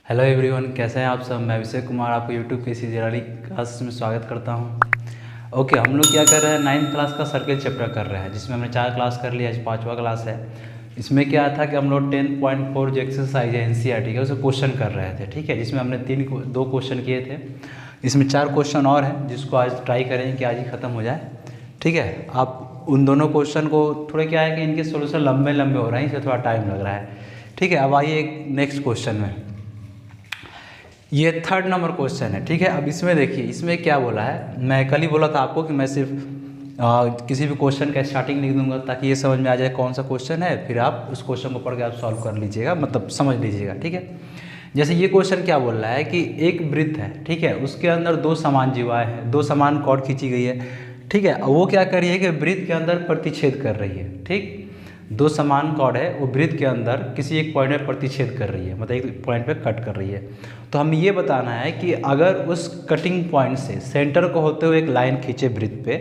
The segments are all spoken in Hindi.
हेलो एवरीवन, कैसे हैं आप सब। मैं अभिषेक कुमार आपको यूट्यूब की इसी वाली क्लास में स्वागत करता हूं। ओके, हम लोग क्या कर रहे हैं, 9th क्लास का सर्किल चैप्टर कर रहे हैं, जिसमें हमने 4 क्लास कर लिया, आज 5वां क्लास है। इसमें क्या था कि हम लोग 10.4 जो एक्सरसाइज है एनसीईआरटी का, उसे क्वेश्चन कर रहे थे। ठीक है, जिसमें हमने 2 क्वेश्चन किए थे। इसमें 4 क्वेश्चन और हैं, जिसको आज ट्राई करेंगे कि आज ही ख़त्म हो जाए। ठीक है, आप उन दोनों क्वेश्चन को थोड़े क्या है कि इनके सोल्यूशन लंबे लंबे हो रहे हैं, इसलिए थोड़ा टाइम लग रहा है। ठीक है, अब आइए एक नेक्स्ट क्वेश्चन में। ये 3rd नंबर क्वेश्चन है। ठीक है, अब इसमें देखिए, इसमें क्या बोला है। मैं कल ही बोला था आपको कि मैं सिर्फ किसी भी क्वेश्चन का स्टार्टिंग लिख दूंगा, ताकि ये समझ में आ जाए कौन सा क्वेश्चन है, फिर आप उस क्वेश्चन को पढ़ के आप सॉल्व कर लीजिएगा, मतलब समझ लीजिएगा। ठीक है, जैसे ये क्वेश्चन क्या बोल रहा है कि एक वृत्त है। ठीक है, उसके अंदर 2 समान जीवाएँ हैं, 2 समान कॉर्ड खींची गई है। ठीक है, वो क्या कर रही है कि वृत्त के अंदर प्रतिच्छेद कर रही है। ठीक, 2 समान कॉर्ड है, वो वृत्त के अंदर किसी एक पॉइंट में प्रतिच्छेद कर रही है, मतलब एक पॉइंट पे कट कर रही है। तो हमें ये बताना है कि अगर उस कटिंग पॉइंट से सेंटर को होते हुए एक लाइन खींचे वृत्त पे,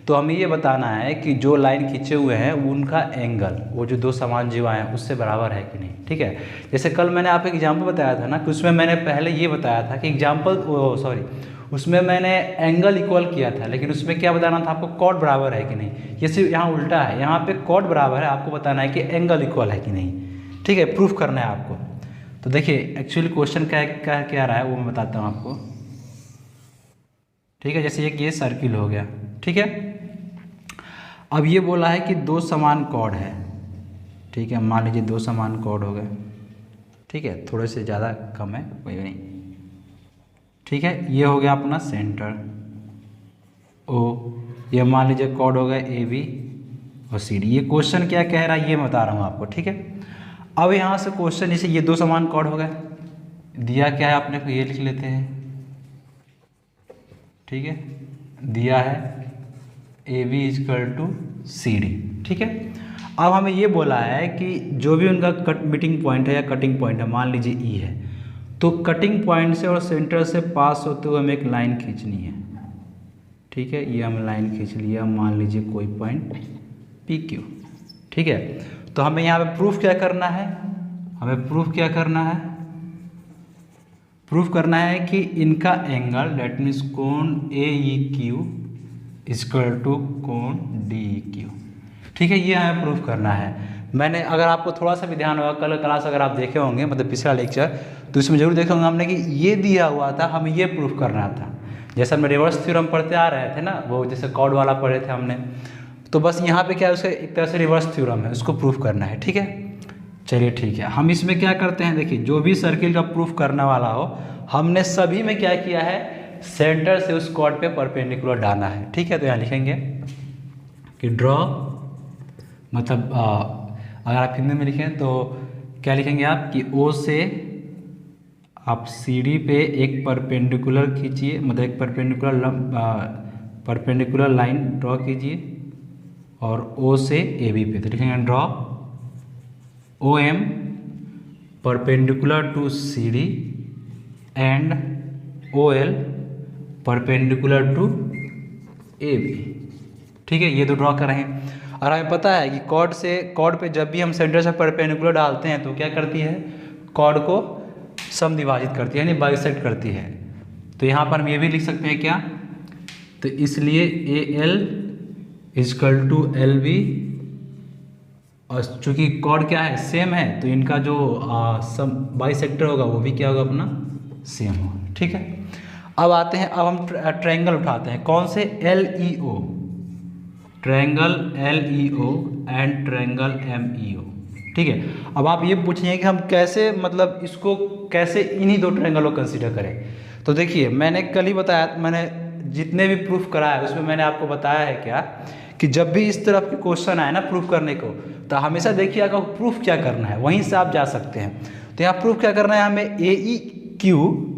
तो हमें ये बताना है कि जो लाइन खींचे हुए हैं उनका एंगल, वो जो 2 समान जीवाएँ हैं, उससे बराबर है कि नहीं। ठीक है, जैसे कल मैंने आपको एग्जाम्पल बताया था ना, कि उसमें मैंने पहले ये बताया था कि उसमें मैंने एंगल इक्वल किया था, लेकिन उसमें क्या बताना था आपको, कॉर्ड बराबर है कि नहीं। ये सिर्फ यहाँ उल्टा है, यहाँ पे कॉर्ड बराबर है, आपको बताना है कि एंगल इक्वल है कि नहीं। ठीक है, प्रूफ करना है आपको। तो देखिए एक्चुअली क्वेश्चन क्या रहा है वो मैं बताता हूँ आपको। ठीक है, जैसे एक ये सर्किल हो गया। ठीक है, अब ये बोला है कि 2 समान कॉर्ड है। ठीक है, मान लीजिए 2 समान कॉर्ड हो गए। ठीक है, थोड़े से ज़्यादा कम है, कोई नहीं। ठीक है, ये हो गया अपना सेंटर ओ, ये मान लीजिए कॉर्ड हो गया ए बी और सी डी। ये क्वेश्चन क्या कह रहा है ये मैं बता रहा हूँ आपको। ठीक है, अब यहाँ से क्वेश्चन, जैसे ये 2 समान कॉर्ड हो गए, दिया क्या है आपने को, ये लिख लेते हैं। ठीक है, दिया है A B equal to C D. ठीक है, अब हमें ये बोला है कि जो भी उनका मीटिंग पॉइंट है या कटिंग पॉइंट है, मान लीजिए ई है, तो कटिंग पॉइंट से और सेंटर से पास होते हुए हमें एक लाइन खींचनी है। ठीक है, ये हम लाइन खींच लिया, मान लीजिए कोई पॉइंट पी क्यू। ठीक है, तो हमें यहाँ पे प्रूफ क्या करना है, प्रूफ करना है कि इनका एंगल, डेट मीन्स कोण ए ई क्यू इक्वल टू कोण डी ई क्यू। ठीक है, ये हमें प्रूफ करना है। मैंने, अगर आपको थोड़ा सा भी ध्यान होगा, कल क्लास अगर आप देखे होंगे, मतलब पिछला लेक्चर, तो इसमें जरूर देखे होंगे हमने कि ये दिया हुआ था, हमें ये प्रूफ करना था। जैसे हम रिवर्स थ्योरम पढ़ते आ रहे थे ना, वो जैसे कॉर्ड वाला पढ़े थे हमने, तो बस यहाँ पे क्या है, उसका एक तरह से रिवर्स थ्योरम है, उसको प्रूफ करना है। ठीक है, चलिए ठीक है, हम इसमें क्या करते हैं, देखिए जो भी सर्किल का प्रूफ करने वाला हो, हमने सभी में क्या किया है, सेंटर से उस कॉर्ड पे परपेंडिकुलर डाला है। ठीक है, तो यहाँ लिखेंगे कि ड्रॉ, मतलब अगर आप हिंदी में लिखें तो क्या लिखेंगे आप कि ओ से आप सी डी पे एक परपेंडिकुलर खींचिए, मतलब एक परपेंडिकुलर लाइन ड्रॉ कीजिए, और ओ से ए बी पे तो लिखेंगे draw O M perpendicular to C D and O L perpendicular to A B. ठीक है, ये तो ड्रॉ कर रहे हैं। और हमें पता है कि कॉर्ड पे जब भी हम सेंटर से परपेंडिकुलर डालते हैं तो क्या करती है, कॉर्ड को समद्विभाजित करती है, यानी बाइसेक्ट करती है। तो यहाँ पर हम ये भी लिख सकते हैं क्या, तो इसलिए A L equal to L B, और चूंकि कॉर्ड क्या है, सेम है, तो इनका जो सम बाइसेक्टर होगा वो भी क्या होगा, अपना सेम होगा। ठीक है, अब आते हैं, अब हम ट्रायंगल उठाते हैं। कौन से, L E O, triangle L E O and triangle M E O. ठीक है, अब आप ये पूछिए कि हम कैसे, मतलब इसको कैसे इन्हीं 2 ट्रायंगल को कंसीडर करें। तो देखिए मैंने कल ही बताया, मैंने जितने भी प्रूफ कराया उसमें मैंने आपको बताया है क्या, कि जब भी इस तरफ के क्वेश्चन आए ना प्रूफ करने को, तो हमेशा देखिए अगर प्रूफ क्या करना है, वहीं से आप जा सकते हैं। तो यहाँ प्रूफ क्या करना है, हमें ए ई क्यू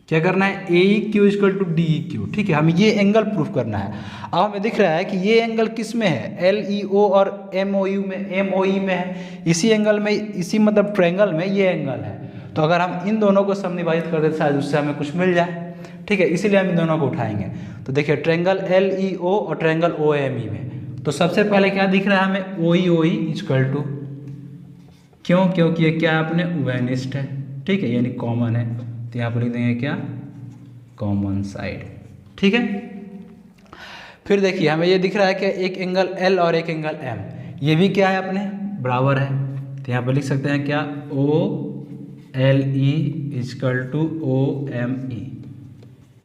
क्या करना है, A E Q equal to D E Q. ठीक है, हमें ये एंगल प्रूफ करना है। अब हमें दिख रहा है कि ये एंगल किस में है, एल ई ओ और एम ओ यू में, एम ओ ई में है, इसी एंगल में, इसी मतलब ट्रायंगल में ये एंगल है। तो अगर हम इन दोनों को समद्विभाजित कर देते शायद उससे हमें कुछ मिल जाए। ठीक है, इसीलिए हम इन दोनों को उठाएंगे। तो देखिए ट्रायंगल एल ई ओ और ट्रायंगल ओ एम ई में, तो सबसे पहले क्या दिख रहा है हमें, ओ ई इक्वल टू, क्यों, क्योंकि ये क्या है, अपने उभयनिष्ठ है। ठीक है, यानी कॉमन है, तो यहाँ पर लिख देंगे क्या, कॉमन साइड। ठीक है, फिर देखिए हमें ये दिख रहा है कि एक एंगल L और एक एंगल M, ये भी क्या है अपने बराबर है, तो यहाँ पर लिख सकते हैं क्या, OLE इजकल टू OME,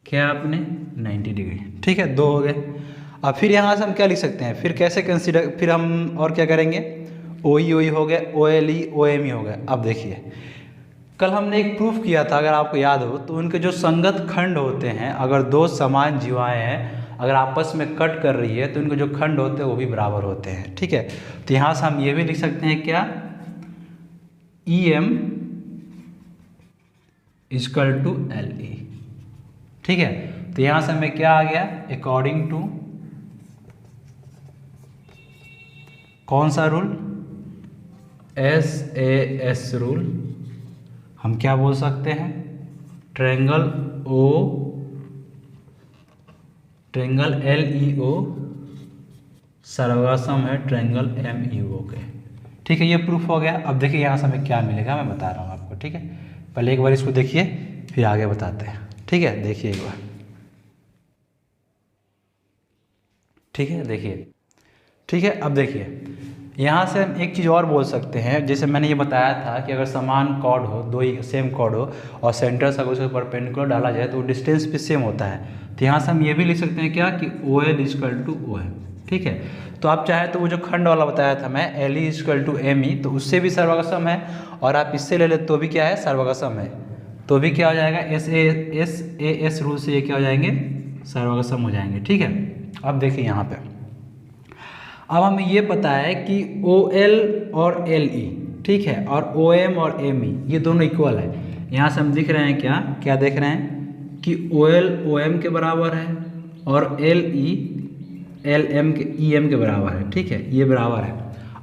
क्या आपने 90 डिग्री। ठीक है, दो हो गए। अब फिर यहाँ से हम क्या लिख सकते हैं, फिर कैसे कंसीडर, फिर हम और क्या करेंगे, OE हो गया, OLE OME हो गया। अब देखिए कल हमने एक प्रूफ किया था, अगर आपको याद हो, तो उनके जो संगत खंड होते हैं, अगर दो समान जीवाएँ हैं अगर आपस में कट कर रही है तो इनके जो खंड होते हैं वो भी बराबर होते हैं। ठीक है, तो यहाँ से हम ये भी लिख सकते हैं क्या, EM इजकल टू LE। ठीक है, तो यहाँ से हमें क्या आ गया, अकॉर्डिंग टू कौन सा रूल, SAS रूल, हम क्या बोल सकते हैं, ट्रायंगल LEO सर्वसम है ट्रायंगल MEO के। ठीक है, ये प्रूफ हो गया। अब देखिए यहाँ से हमें क्या मिलेगा, मैं बता रहा हूँ आपको। ठीक है, पहले एक बार इसको देखिए फिर आगे बताते हैं। ठीक है, देखिए एक बार। ठीक है, देखिए। ठीक है, अब देखिए यहाँ से हम एक चीज़ और बोल सकते हैं, जैसे मैंने ये बताया था कि अगर समान कॉर्ड हो, दो ही सेम कॉर्ड हो और सेंटर से अगर उसे परपेंडिकुलर डाला जाए तो डिस्टेंस भी सेम होता है। तो यहाँ से हम ये भी लिख सकते हैं क्या, कि OL इजकल टू OM। ठीक है, तो आप चाहे तो वो जो खंड वाला बताया था मैं, LE इजकल टू ME, तो उससे भी सर्वगसम है, और आप इससे ले ले तो भी क्या है, सर्वगसम है, तो भी क्या हो जाएगा, SAS रूल से ये क्या हो जाएंगे, सर्वगसम हो जाएंगे। ठीक है, अब देखिए यहाँ पे, अब हमें ये पता है कि OL और LE, ठीक है, और OM और ME ये दोनों इक्वल है। यहाँ से हम दिख रहे हैं क्या, क्या देख रहे हैं कि OL OM के बराबर है और LE LM के EM के बराबर है। ठीक है, ये बराबर है।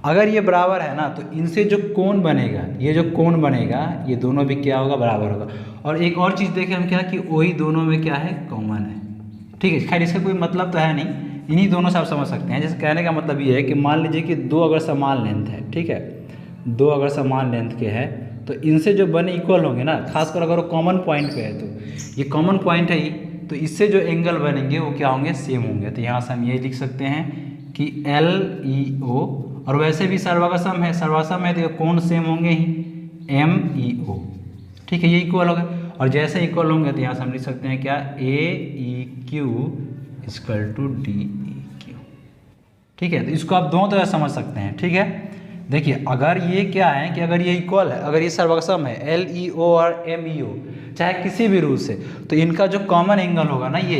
अगर ये बराबर है ना, तो इनसे जो कोण बनेगा, ये जो कोण बनेगा, ये दोनों भी क्या होगा, बराबर होगा। और एक और चीज़ देखें हम क्या, कि OE दोनों में क्या है, कॉमन है। ठीक है, खैर इसका कोई मतलब तो है नहीं, इन्हीं दोनों से आप समझ सकते हैं। जैसे कहने का मतलब ये है कि मान लीजिए कि दो अगर समान लेंथ है, ठीक है, दो अगर समान लेंथ के हैं, तो इनसे जो बने इक्वल होंगे ना, खासकर अगर वो कॉमन पॉइंट पे है, तो ये कॉमन पॉइंट है ही, तो इससे जो एंगल बनेंगे वो क्या होंगे, सेम होंगे। तो यहाँ से हम ये लिख सकते हैं कि LEO, और वैसे भी सर्वगसम है, सर्वगसम है तो कोण सेम होंगे ही, MEO। ठीक है, ये इक्वल हो गए, और जैसे इक्वल होंगे तो यहाँ से हम लिख सकते हैं क्या, AEQ इजकल टू DEQ। ठीक है, तो इसको आप दोनों तरह समझ सकते हैं। ठीक है, देखिए अगर ये क्या है कि अगर ये इक्वल है, अगर ये सर्वगसम है LEO और MEO, चाहे किसी भी रूल से, तो इनका जो कॉमन एंगल होगा ना, ये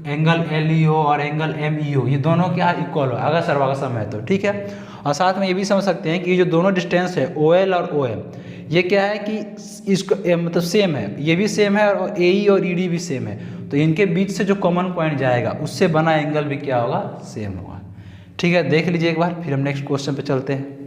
एंगल LEO और एंगल MEO, ये दोनों क्या इक्वल हो अगर सर्वगसम है तो। ठीक है, और साथ में ये भी समझ सकते हैं कि ये जो दोनों डिस्टेंस है OL और OM, ये क्या है कि इसको मतलब सेम है, ये भी सेम है, और AE और ED भी सेम है, तो इनके बीच से जो कॉमन पॉइंट जाएगा उससे बना एंगल भी क्या होगा, सेम होगा। ठीक है, देख लीजिए एक बार, फिर हम नेक्स्ट क्वेश्चन पे चलते हैं।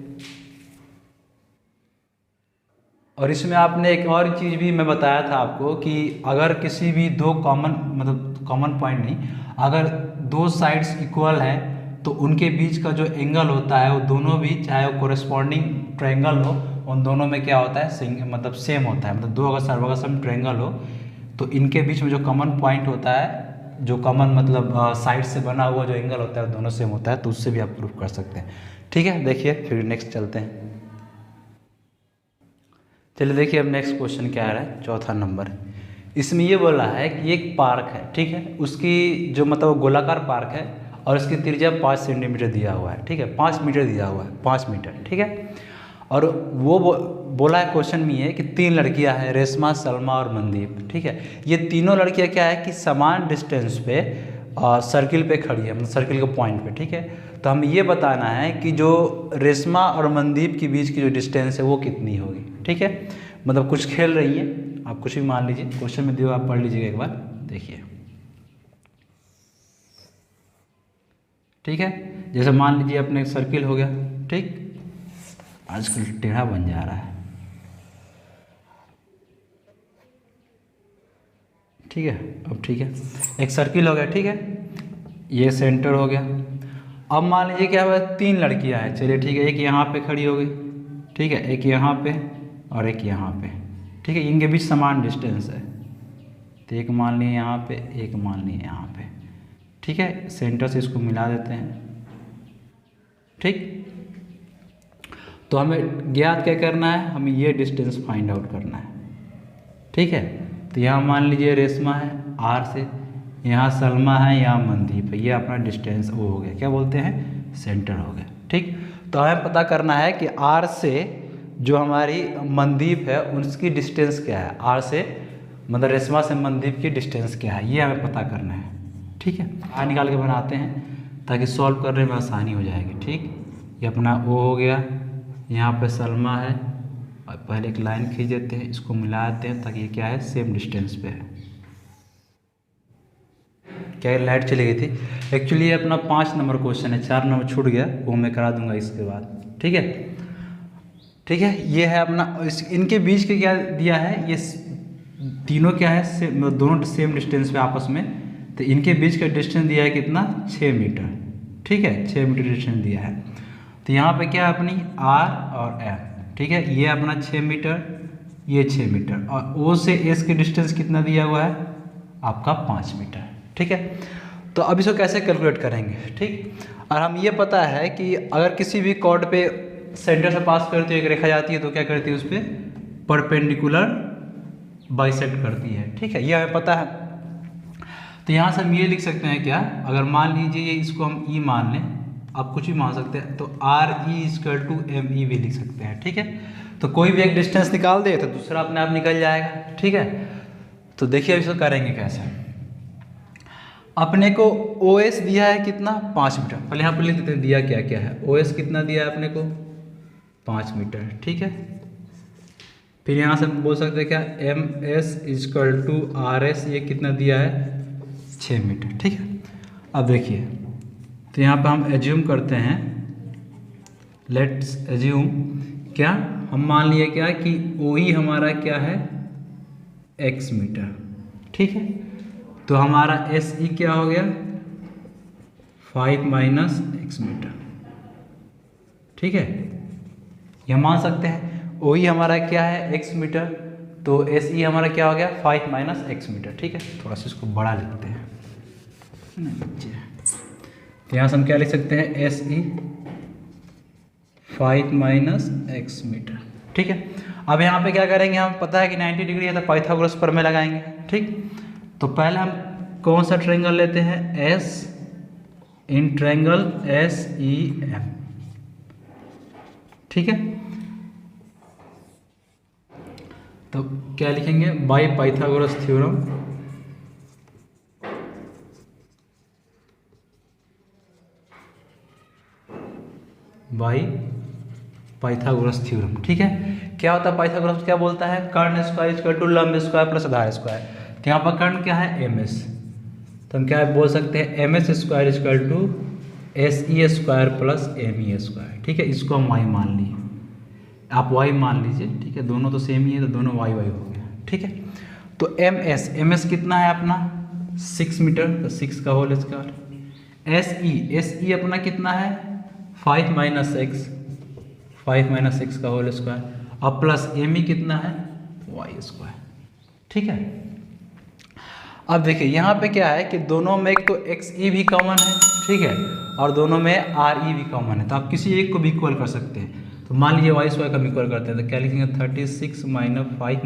और इसमें आपने एक और चीज़ भी मैं बताया था आपको कि अगर किसी भी दो कॉमन, मतलब कॉमन पॉइंट नहीं, अगर दो साइड्स इक्वल हैं तो उनके बीच का जो एंगल होता है वो दोनों भी, चाहे वो कोरेस्पॉन्डिंग ट्रायंगल हो, उन दोनों में क्या होता है, मतलब सेम होता है। मतलब दो अगर सर्वगसम ट्रायंगल हो तो इनके बीच में जो कॉमन पॉइंट होता है, जो कॉमन मतलब साइड से बना हुआ जो एंगल होता है, दोनों सेम होता है, तो उससे भी आप प्रूफ कर सकते हैं। ठीक है, देखिए फिर नेक्स्ट चलते हैं। चलिए देखिए अब नेक्स्ट क्वेश्चन क्या आ रहा है, चौथा नंबर। इसमें ये बोला है कि एक पार्क है, ठीक है, उसकी जो मतलब गोलाकार पार्क है और उसकी त्रिज्या 5 सेंटीमीटर दिया हुआ है। ठीक है, 5 मीटर दिया हुआ है, 5 मीटर। ठीक है, और वो बोला है क्वेश्चन में ये कि 3 लड़कियां हैं, रेशमा, सलमा और मनदीप। ठीक है, ये तीनों लड़कियां क्या है कि समान डिस्टेंस पे सर्किल पे खड़ी है, मतलब सर्किल के पॉइंट पे। ठीक है, तो हमें ये बताना है कि जो रेशमा और मनदीप के बीच की जो डिस्टेंस है वो कितनी होगी। ठीक है, मतलब कुछ खेल रही है, आप कुछ भी मान लीजिए, क्वेश्चन में दिया आप पढ़ लीजिएगा एक बार, देखिए। ठीक है, जैसे मान लीजिए अपने एक सर्किल हो गया, ठीक, आजकल टेढ़ा बन जा रहा है। ठीक है, अब ठीक है, एक सर्किल हो गया। ठीक है, ये सेंटर हो गया। अब मान लीजिए क्या हुआ, 3 लड़कियां हैं, चलिए ठीक है, एक यहाँ पे खड़ी हो गई, ठीक है, एक यहाँ पे और एक यहाँ पे, ठीक है। इनके बीच समान डिस्टेंस है, तो एक मान लिए यहाँ पे, एक मान लिए यहाँ पे, ठीक है। सेंटर से इसको मिला देते हैं, ठीक। तो हमें ज्ञात क्या करना है, हमें ये डिस्टेंस फाइंड आउट करना है, ठीक है। तो यहाँ मान लीजिए रेशमा है R से, यहाँ सलमा है, यहाँ मनदीप है, ये अपना डिस्टेंस वो हो गया, क्या बोलते हैं, सेंटर हो गया, ठीक। तो हमें पता करना है कि R से जो हमारी मनदीप है उसकी डिस्टेंस क्या है, R से मतलब रेशमा से मनदीप की डिस्टेंस क्या है, ये हमें पता करना है, ठीक है। R निकाल के बनाते हैं ताकि सॉल्व करने में आसानी हो जाएगी, ठीक। ये अपना O हो गया, यहाँ पे सलमा है, और पहले एक लाइन खींच देते हैं, इसको मिला देते हैं ताकि ये क्या है, सेम डिस्टेंस पे है। क्या लाइट चली गई थी, एक्चुअली ये अपना 5 नंबर क्वेश्चन है, 4 नंबर छूट गया, वो मैं करा दूंगा इसके बाद, ठीक है। ठीक है, ये है अपना, इनके बीच के क्या दिया है, ये तीनों क्या है, दोनों सेम डिस्टेंस पे आपस में, तो इनके बीच का डिस्टेंस दिया है कितना, 6 मीटर, ठीक है, 6 मीटर डिस्टेंस दिया है। तो यहाँ पे क्या है अपनी R और M, ठीक है, ये अपना 6 मीटर, ये 6 मीटर, और O से S के डिस्टेंस कितना दिया हुआ है आपका 5 मीटर, ठीक है। तो अब इसको कैसे कैलकुलेट करेंगे, ठीक। और हम ये पता है कि अगर किसी भी कॉर्ड पे सेंटर से पास करती है एक रेखा जाती है तो क्या करती है, उस पर परपेंडिकुलर बाइसेक्ट करती है, ठीक है, ये हमें पता है। तो यहाँ से हम ये लिख सकते हैं क्या, अगर मान लीजिए ये इसको हम E मान लें, आप कुछ भी मान सकते हैं, तो RE=ME भी लिख सकते हैं, ठीक है। तो कोई भी एक डिस्टेंस निकाल दे तो दूसरा अपने आप निकल जाएगा, ठीक है। तो देखिए अब इसको करेंगे कैसे। अपने को OS दिया है कितना, 5 मीटर, पहले यहाँ पर लिख देते हैं दिया क्या क्या है। OS कितना दिया है अपने को, 5 मीटर, ठीक है। फिर यहाँ से बोल सकते हैं क्या, MS=RS, ये कितना दिया है, 6 मीटर, ठीक है। अब देखिए, तो यहाँ पर हम एज्यूम करते हैं, लेट्स एज्यूम क्या, हम मान लिए क्या कि OE हमारा क्या है, x मीटर, ठीक है। तो हमारा SE क्या हो गया, 5 - x मीटर, ठीक है। यह मान सकते हैं OE हमारा क्या है, x मीटर, तो SE हमारा क्या हो गया, 5 - x मीटर, ठीक है। थोड़ा सा इसको बड़ा लिखते हैं, तो यहाँ से हम क्या लिख सकते हैं, SE 5 - x मीटर, ठीक है। अब यहाँ पे क्या करेंगे, हम पता है कि 90 डिग्री है तो पाइथागोरस प्रमेय लगाएंगे, ठीक। तो पहले हम कौन सा ट्रायंगल लेते हैं, S इन ट्रायंगल SEM, ठीक है। तो क्या लिखेंगे, by Pythagoras theorem, by Pythagoras theorem, ठीक है। क्या होता है पाइथागोरस, क्या बोलता है, कर्ण स्क्वायर इक्वल टू लंब स्क्वायर प्लस आधार स्क्वायर। तो यहाँ पर कर्ण क्या है, MS, तो हम क्या बोल सकते हैं, MS² equal to SE² plus ME square, ठीक है। इसको हम y मान लिए, आप y मान लीजिए, ठीक है, दोनों तो सेम ही है तो दोनों y हो गया, ठीक है। तो MS कितना है अपना, 6 मीटर, तो 6 का होल स्क्वायर। SE अपना कितना है, 5 - x, 5 - x का होल स्क्वायर, और प्लस ME कितना है, y², ठीक है। अब देखिए यहाँ पे क्या है कि दोनों में एक तो XE भी कॉमन है, ठीक है, और दोनों में RE भी कॉमन है, तो आप किसी एक को भी इक्वल कर सकते हैं। तो मान लीजिए y² का इक्वल करते हैं, तो क्या लिखेंगे, 36 - 5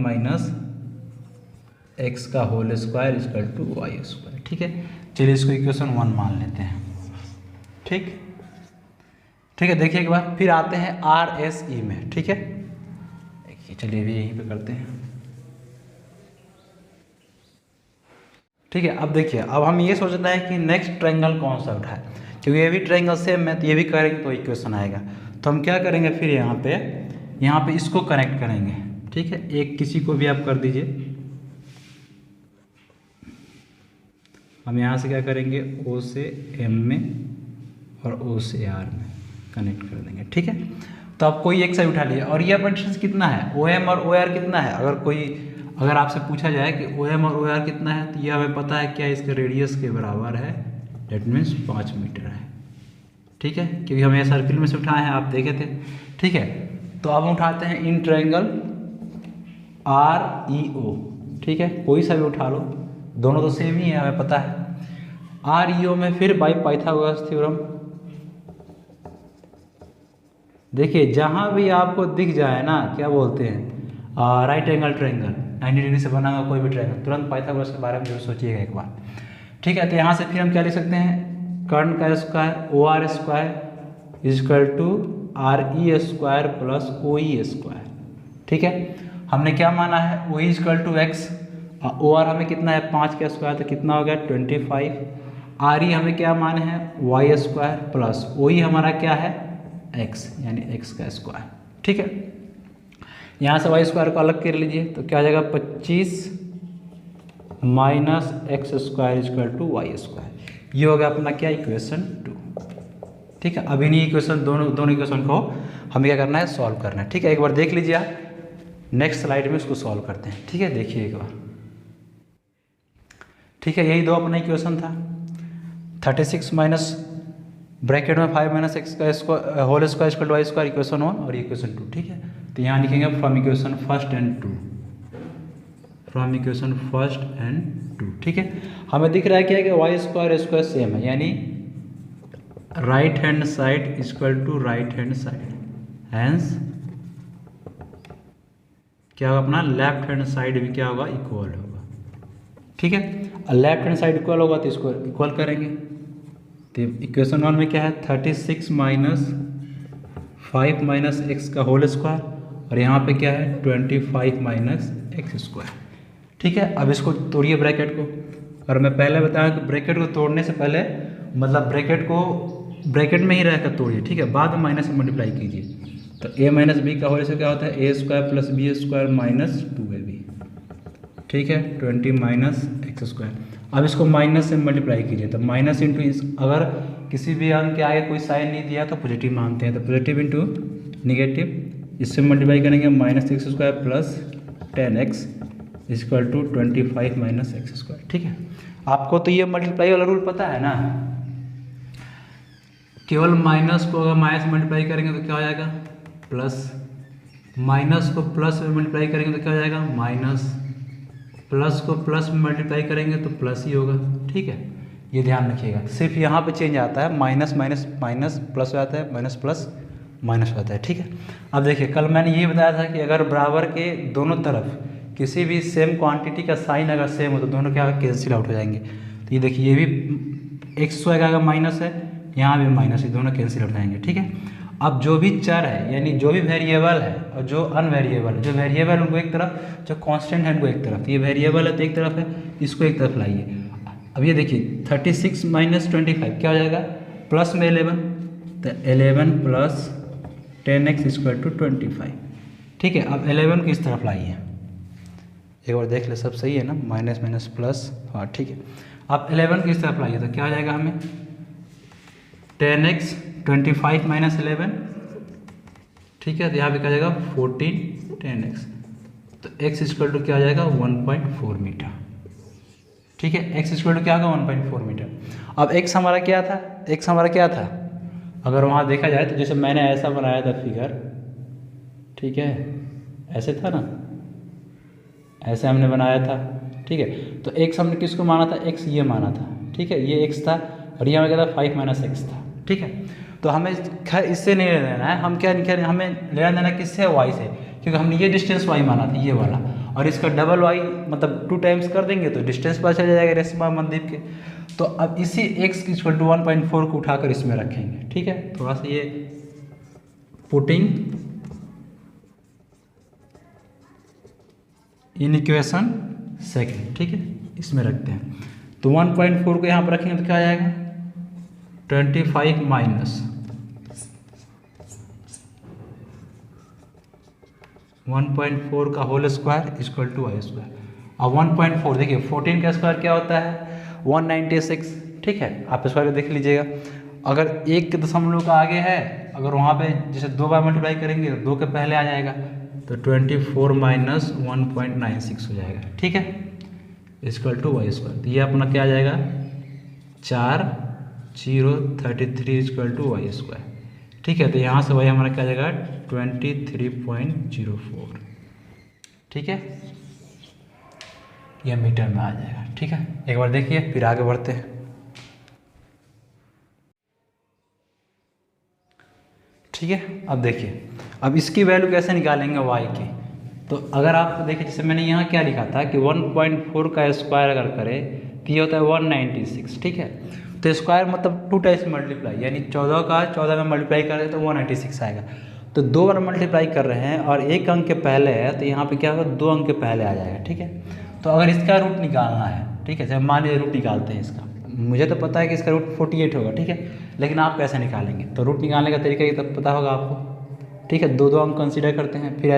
- x का whole square equal to y², ठीक है। चलिए इसको इक्वेशन 1 मान लेते हैं, ठीक, ठीक है। देखिए एक बार फिर आते हैं RSE में, ठीक है। चलिए अभी यहीं पे करते हैं, ठीक है। अब देखिए, अब हम ये सोचना है कि नेक्स्ट ट्रायंगल कौन सा उठाए, क्योंकि ये भी ट्रायंगल सेम है, तो ये भी करेंगे तो इक्वेशन आएगा। तो हम क्या करेंगे, फिर यहाँ पे इसको कनेक्ट करेंगे, ठीक है। एक किसी को भी आप कर दीजिए, हम यहाँ से क्या करेंगे, O से M में और O से R में कनेक्ट कर देंगे, ठीक है। तो आप कोई एक साइड उठा लीजिए, और ये अपना डिस्टेंस कितना है, OM और OR कितना है। अगर आपसे पूछा जाए कि OM और OR कितना है, तो ये हमें पता है क्या, इसके रेडियस के बराबर है, डेट मीन्स 5 मीटर है, ठीक है, क्योंकि हम ये सर्किल में से उठाए हैं, आप देखे थे, ठीक है। तो अब हम उठाते हैं इन ट्रायंगल REO, ठीक है, कोई सा भी उठा लो, दोनों तो सेम ही है, हमें पता है। REO में फिर बाई पाइथागोरस थ्योरम, देखिए जहाँ भी आपको दिख जाए ना, क्या बोलते हैं, राइट एंगल ट्रायंगल, 90 डिग्री से बना हुआ कोई भी ट्रायंगल, तुरंत पाइथागोरस के बारे में जरूर सोचिएगा एक बार, ठीक है। तो यहाँ से फिर हम क्या लिख सकते हैं, कर्ण का square OR square equal to RE square plus OE square, ठीक है। हमने क्या माना है, OE equal to x, OR हमें कितना है 5 का स्क्वायर, तो कितना हो गया 25। RE हमें क्या माने हैं y स्क्वायर प्लस OE हमारा क्या है x, यानी x का स्क्वायर, ठीक है। यहाँ से y स्क्वायर को अलग कर लीजिए तो क्या आ जाएगा 25 minus x square equal to y square, ये हो गया अपना क्या इक्वेशन 2, ठीक है। अब इन्हीं इक्वेशन दोनों इक्वेशन को हमें क्या करना है, सॉल्व करना है, ठीक है। एक बार देख लीजिए आप, नेक्स्ट स्लाइड में इसको सॉल्व करते हैं, ठीक है। देखिए एक बार, ठीक है, यही दो अपना इक्वेशन था, 36 माइनस ब्रैकेट में 5 माइनस एक्स का square whole square equal to y square, equation 1 और इक्वेशन 2, ठीक है। तो यहाँ लिखेंगे from equation first and 2, from equation first and 2, ठीक है। हमें दिख रहा है क्या कि वाई स्क्वायर सेम है, यानी right hand side equal to right hand side, hence क्या होगा अपना लेफ्ट हैंड साइड भी क्या होगा, इक्वल होगा, ठीक है। लेफ्ट हैंड साइड इक्वल होगा तो इसको इक्वल करेंगे, तो इक्वेशन 1 में क्या है 36 माइनस 5 माइनस एक्स का होल स्क्वायर, और यहाँ पे क्या है 25 माइनस एक्स स्क्वायर, ठीक है। अब इसको तोड़िए ब्रैकेट को, और मैं पहले बताया कि ब्रैकेट को तोड़ने से पहले मतलब ब्रैकेट को ब्रैकेट में ही रहकर तोड़िए, ठीक है, बाद में माइनस से मल्टीप्लाई कीजिए। तो a माइनस बी का होल से क्या होता है a square plus b square minus 2ab, ठीक है, 20 माइनस एक्स स्क्वायर। अब इसको माइनस से मल्टीप्लाई कीजिए, तो माइनस इंटू अगर किसी भी अंक के आगे कोई साइन नहीं दिया तो पॉजिटिव मानते हैं, तो पॉजिटिव इंटू निगेटिव, इससे मल्टीप्लाई करेंगे minus x square plus 10x equal to 25 minus x square, ठीक है। आपको तो ये मल्टीप्लाई वाला रूल पता है ना, केवल माइनस को अगर माइनस से मल्टीप्लाई करेंगे तो क्या हो जाएगा प्लस, माइनस को प्लस में मल्टीप्लाई करेंगे तो क्या हो जाएगा माइनस, प्लस को प्लस में मल्टीप्लाई करेंगे तो प्लस ही होगा, ठीक है। ये ध्यान रखिएगा, सिर्फ यहाँ पे चेंज आता है, माइनस माइनस माइनस प्लस हो जाता है, माइनस प्लस माइनस हो जाता है, ठीक है। अब देखिए कल मैंने ये बताया था कि अगर बराबर के दोनों तरफ किसी भी सेम क्वांटिटी का साइन अगर सेम हो तो दोनों क्या कैंसिल आउट हो जाएंगे। तो ये देखिए, ये भी एक्स का माइनस है, यहाँ भी माइनस है, दोनों कैंसिल आउट हो जाएंगे, ठीक है। अब जो भी चर है यानी जो भी वेरिएबल है और जो अनवेरिएबल है, जो वेरिएबल उनको एक तरफ, जो कांस्टेंट है उनको एक तरफ, ये वेरिएबल है तो एक तरफ है, इसको एक तरफ लाइए। अब ये देखिए 36 माइनस 25 क्या हो जाएगा प्लस में 11, तो 11 प्लस 10x इक्वल टू 25, ठीक है। अब 11 को इस तरफ लाइए, एक बार देख ले सब सही है ना, माइनस माइनस प्लस, हाँ ठीक है। अब 11 को इस तरफ लाइए तो क्या हो जाएगा हमें 10x 25 माइनस 11, ठीक है। तो यहाँ पे क्या जाएगा 14 10x, तो x इक्वल टू क्या आ जाएगा 1.4 मीटर, ठीक है। x इक्वल टू क्या होगा 1.4 मीटर। अब x हमारा क्या था, x हमारा क्या था, अगर वहाँ देखा जाए तो जैसे मैंने ऐसा बनाया था फिगर, ठीक है, ऐसे था ना, ऐसे हमने बनाया था, ठीक है। तो x हमने किसको माना था, x ये माना था, ठीक है, ये x था, और ये हमें क्या था 5 माइनस एक्स था, ठीक है। तो हमें खैर इससे नहीं लेना देना है, हम क्या हमें लेना देना किससे, y से, क्योंकि हमने ये डिस्टेंस y माना था ये वाला, और इसका डबल y मतलब 2 टाइम्स कर देंगे तो डिस्टेंस पता चल जाएगा रेशमा मनदीप के। तो अब इसी x की इक्वल टू 1.4 को उठाकर इसमें रखेंगे, ठीक है। थोड़ा सा ये पुटिंग इन इक्वेशन सेकेंड, ठीक है, इसमें रखते हैं। तो 1.4 को यहाँ पर रखेंगे तो क्या आ जाएगा 25 माइनस 1.4 का whole square equal to y square. अब 1.4 देखिए 14 का स्क्वायर क्या होता है 196, ठीक है, आप स्क्वायर देख लीजिएगा। अगर 1 के दशमलव का आगे है, अगर वहाँ पे जैसे 2 बार मल्टीप्लाई करेंगे तो 2 के पहले आ जाएगा, तो 24 माइनस 1.96 हो जाएगा, ठीक है, इक्वल टू वाई स्क्वायर। तो ये अपना क्या आ जाएगा 4033 इक्वल टू वाई स्क्वायर, ठीक है। तो यहाँ से वाई हमारा क्या आ जाएगा 23.04, ठीक है, यह मीटर में आ जाएगा। ठीक है, एक बार देखिए फिर आगे बढ़ते हैं। ठीक है, अब देखिए अब इसकी वैल्यू कैसे निकालेंगे y की। तो अगर आप देखिए जैसे मैंने यहाँ क्या लिखा था कि 1.4 का स्क्वायर अगर करें तो ये होता है 196। ठीक है, तो स्क्वायर मतलब 2 टाइम्स मल्टीप्लाई, यानी 14 का 14 में मल्टीप्लाई करें तो 196 आएगा। तो 2 बार मल्टीप्लाई कर रहे हैं और 1 अंक के पहले है तो यहाँ पे क्या होगा 2 अंक के पहले आ जाएगा। ठीक है, तो अगर इसका रूट निकालना है, ठीक है, जब मान लीजिए रूट निकालते हैं इसका, मुझे तो पता है कि इसका रूट 48 होगा। ठीक है, लेकिन आप कैसे निकालेंगे, तो रूट निकालने का तरीका ये तो पता होगा आपको। ठीक है, 2 अंक कंसीडर करते हैं, फिर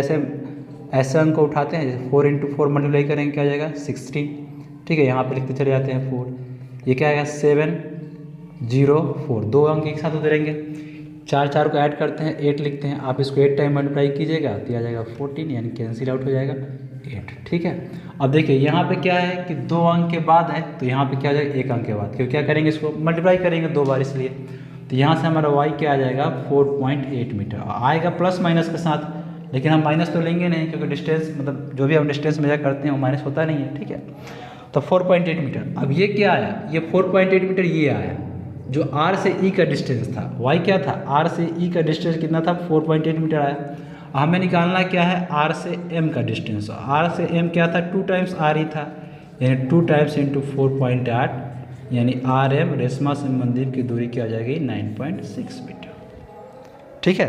ऐसे अंक को उठाते हैं, जैसे 4 × 4 मल्टीप्लाई करेंगे क्या आ जाएगा 16। ठीक है, यहाँ पे लिखते चले जाते हैं 4, ये क्या आएगा 704, 2 अंक एक साथ उतरेंगे, 4 को ऐड करते हैं 8 लिखते हैं, आप इसको 8 टाइम मल्टीप्लाई कीजिएगा तो आ जाएगा 14, यानी कैंसिल आउट हो जाएगा 8। ठीक है, अब देखिए यहाँ पे क्या है कि 2 अंक के बाद है तो यहाँ पे क्या आ जाएगा 1 अंक के बाद, क्योंकि क्या करेंगे इसको मल्टीप्लाई करेंगे 2 बार, इसलिए तो यहाँ से हमारा y क्या आ जाएगा 4.8 मीटर आएगा प्लस माइनस के साथ, लेकिन हम माइनस तो लेंगे नहीं क्योंकि डिस्टेंस मतलब जो भी हम डिस्टेंस मेजर करते हैं वो माइनस होता नहीं है। ठीक है, तो 4.8 मीटर। अब ये क्या आया, ये 4.8 मीटर ये आया जो r से e का डिस्टेंस था। y क्या था, r से e का डिस्टेंस कितना था 4.8 मीटर आया। हमें निकालना क्या है r से m का डिस्टेंस, r से m क्या था 2 टाइम्स r ही था, यानी 2 टाइम्स इंटू 4.8, यानी RM रेशमा से मंदिर की दूरी क्या आ जाएगी 9.6 मीटर। ठीक है,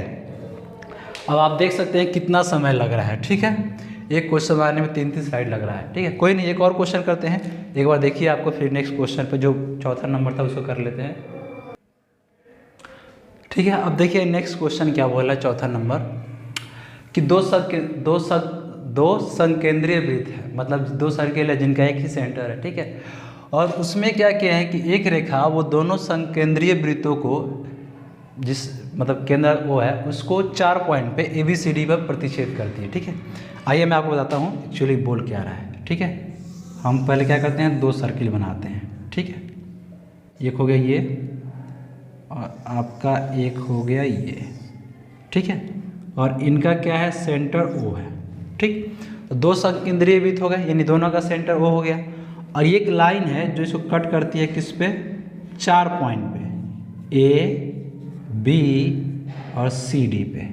अब आप देख सकते हैं कितना समय लग रहा है। ठीक है, एक क्वेश्चन बनाने में 3 स्लाइड लग रहा है। ठीक है, कोई नहीं, एक और क्वेश्चन करते हैं, एक बार देखिए आपको, फिर नेक्स्ट क्वेश्चन पे जो चौथा नंबर था उसको कर लेते हैं। ठीक है, अब देखिए नेक्स्ट क्वेश्चन क्या बोला चौथा नंबर कि दो संकेंद्रीय वृत्त है, मतलब 2 सर्किल है जिनका एक ही सेंटर है। ठीक है, और उसमें क्या किया है कि एक रेखा वो दोनों संकेंद्रीय वृत्तों को जिस मतलब केंद्र वो है उसको 4 पॉइंट पे ABCD पर प्रतिच्छेद करती है। ठीक है, आइए मैं आपको बताता हूँ एक्चुअली बोल क्या रहा है। ठीक है, हम पहले क्या करते हैं 2 सर्किल बनाते हैं। ठीक है, एक हो गया ये और आपका एक हो गया ये। ठीक है, और इनका क्या है सेंटर O है। ठीक, तो 2 संकेंद्रीय वृत्त हो गए, यानी दोनों का सेंटर O हो गया, और ये एक लाइन है जो इसको कट करती है किस पे 4 पॉइंट पे A, B और CD पे।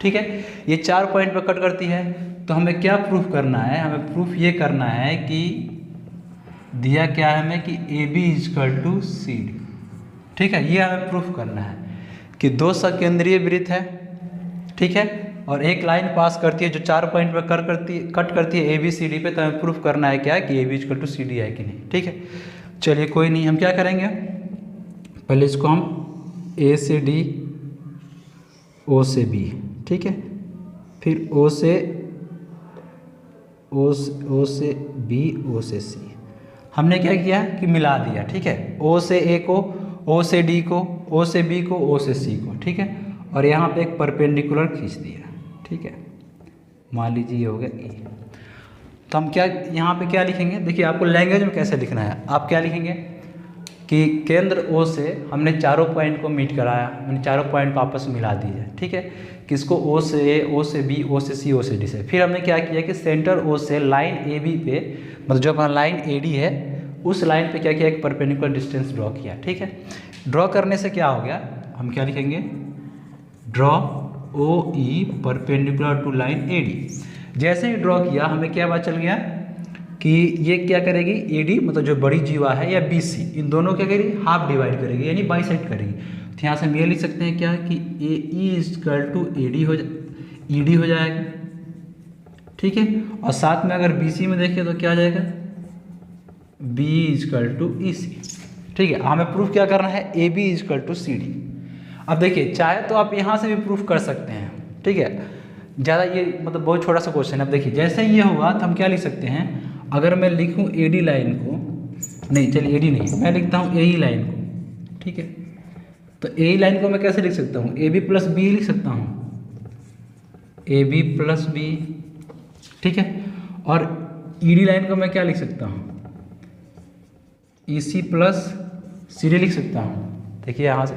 ठीक है, ये 4 पॉइंट पे कट करती है, तो हमें क्या प्रूफ करना है, हमें प्रूफ ये करना है कि दिया क्या है हमें कि AB = CD। ठीक है, ये हमें प्रूफ करना है कि 2 संकेंद्रीय वृत्त है। ठीक है, और एक लाइन पास करती है जो 4 पॉइंट पर कट करती है ABCD पे, तो हमें प्रूफ करना है क्या कि AB = CD है कि नहीं। ठीक है, चलिए कोई नहीं, हम क्या करेंगे पहले इसको हम A से D, O से B, ठीक है, फिर O से B, O से C हमने क्या किया कि मिला दिया। ठीक है, O से A को, O से D को, O से B को, O से C को। ठीक है, और यहाँ पे एक परपेंडिकुलर खींच दिया। ठीक है, मान लीजिए ये हो गया E। तो हम क्या यहाँ पे क्या लिखेंगे, देखिए आपको लैंग्वेज में कैसे लिखना है, आप क्या लिखेंगे कि केंद्र O से हमने चारों पॉइंट को मीट कराया, मैंने चारों पॉइंट को आपस में मिला दिया। ठीक है, किसको O से A, O से B, O से C, O से D से। फिर हमने क्या किया कि सेंटर O से लाइन AB पे, मतलब जो अपना लाइन AD है उस लाइन पे क्या किया एक परपेंडिकुलर डिस्टेंस ड्रॉ किया। ठीक है, ड्रॉ करने से क्या हो गया, हम क्या लिखेंगे draw OE perpendicular to line AD। जैसे ही ड्रॉ किया हमें क्या पता चल गया कि ये क्या करेगी AD मतलब जो बड़ी जीवा है या BC, इन दोनों क्या करेगी हाफ डिवाइड करेगी, यानी बाइसेक्ट करेगी। तो यहाँ से हम ये लिख सकते हैं क्या कि AE = ED हो जाएगा। ठीक है, और साथ में अगर BC में देखें तो क्या आ जाएगा B = EC। ठीक है, हमें प्रूफ क्या करना है AB = CD। अब देखिए चाहे तो आप यहाँ से भी प्रूफ कर सकते हैं। ठीक है, ज़्यादा ये मतलब बहुत छोटा सा क्वेश्चन है। अब देखिए जैसे ही ये होगा तो हम क्या लिख सकते हैं, अगर मैं लिखूँ AD लाइन को, नहीं चलिए AD नहीं, मैं लिखता हूँ AE लाइन को। ठीक है, तो AE लाइन को मैं कैसे लिख सकता हूँ AB + B लिख सकता हूँ, AB + B। ठीक है, और ED लाइन को मैं क्या लिख सकता हूँ EC + CD लिख सकता हूँ। देखिए यहाँ से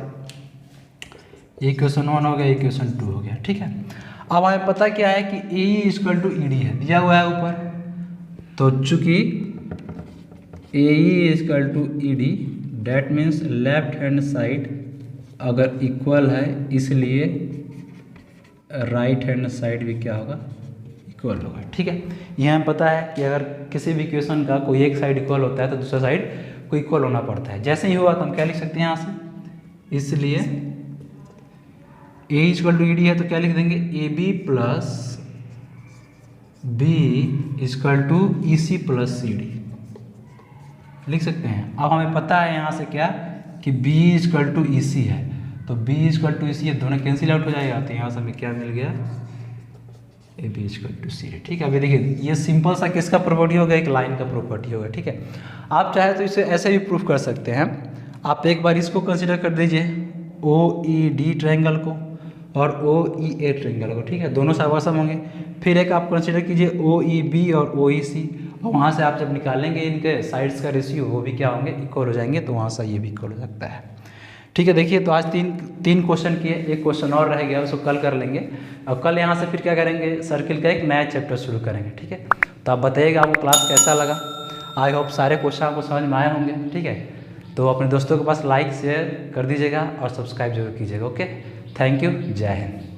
इक्वेशन 1 हो गया, इक्वेशन 2 हो गया। ठीक है, अब हमें पता क्या है कि A equal to E D है, दिया हुआ है ऊपर। तो चूंकि A equal to E D that means left hand side अगर इक्वल है, इसलिए राइट हैंड साइड भी क्या होगा, इक्वल होगा। ठीक है, ये हमें पता है कि अगर किसी भी इक्वेशन का कोई एक साइड इक्वल होता है तो दूसरा साइड को इक्वल होना पड़ता है। जैसे ही हुआ तो हम क्या लिख सकते हैं यहाँ से, इसलिए A equal to E D है तो क्या लिख देंगे, A B plus B equal to E C plus C D लिख सकते हैं। अब हमें पता है यहाँ से क्या कि b इक्वल टू ई सी है, तो b इक्वल टू ई सी, ये दोनों कैंसिल आउट हो जाएगा। तो यहाँ से हमें क्या मिल गया, A B equal to C D. ठीक है, अभी देखिए ये सिंपल सा किसका प्रॉपर्टी होगा, एक लाइन का प्रॉपर्टी होगा। ठीक है, आप चाहे तो इसे ऐसे भी प्रूफ कर सकते हैं। आप एक बार इसको कंसिडर कर दीजिए, ओ ई डी ट्रायंगल को और ओ ई ए ट्रायंगल को। ठीक है, दोनों सामने होंगे। फिर एक आप कंसिडर कीजिए ओ ई बी और ओ ई सी, और वहाँ से आप जब निकालेंगे इनके साइड्स का रेशियो, वो भी क्या होंगे, इक्वल हो जाएंगे। तो वहाँ से ये भी इक्वल हो सकता है। ठीक है, देखिए तो आज तीन क्वेश्चन किए, एक क्वेश्चन और रह गया, उसको कल कर लेंगे। और कल यहाँ से फिर क्या करेंगे, सर्किल का एक नया चैप्टर शुरू करेंगे। ठीक है, तो आप बताइएगा आपको क्लास कैसा लगा। आई होप सारे क्वेश्चन आपको समझ में आए होंगे। ठीक है, तो अपने दोस्तों के पास लाइक शेयर कर दीजिएगा और सब्सक्राइब जरूर कीजिएगा। ओके, थैंक यू, जय हिंद।